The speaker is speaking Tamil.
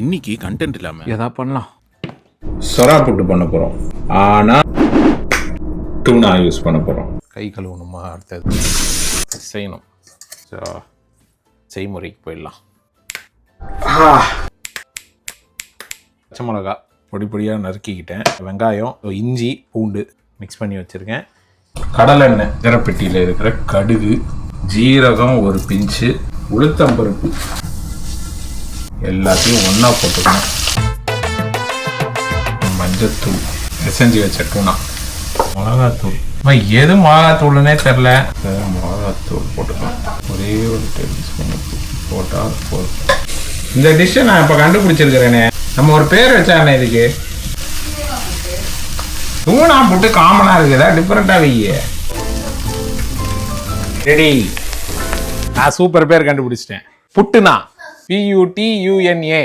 இன்னைக்கு கண்டென்ட் இல்லாம எதா பண்ணலாம். சொரா புட்டு பண்ண போகிறோம். ஆனால் டூனா யூஸ் பண்ண போகிறோம். கை கழுவணுமா? அடுத்தது செய்யணும். ஸோ செய்முறைக்கு போயிடலாம். பச்சை மிளகா பொடி பொடியாக நறுக்கிக்கிட்டேன். வெங்காயம், இஞ்சி, பூண்டு மிக்ஸ் பண்ணி வச்சுருக்கேன். கடலெண்ணெய், ஜரப்பெட்டியில் இருக்கிற கடுகு, ஜீரகம் ஒரு பிஞ்சு, உளுத்தம்பருப்பு எல்லாத்தையும் ஒன்றா போட்டுக்கணும். மஞ்சத்தூள், செஞ்சு வச்ச டூனா, மிளகாத்தூள். எது மிளகாத்தூள்னே தெரில, மிளகாத்தூள் போட்டுக்கலாம். ஒரே ஒரு டேபிள் ஸ்பூன் போட்டால் போதும். இந்த டிஷ்ஷை நான் இப்போ கண்டுபிடிச்சிருக்கிறேனே. நம்ம ஒரு பேர் வச்சானே இதுக்கு. டூனா போட்டு காமனாக இருக்குதா, டிஃப்ரெண்ட்டாக வையே. ரெடி. நான் சூப்பர் பேர் கண்டுபிடிச்சிட்டேன். புட்டுனா, PUTUNA.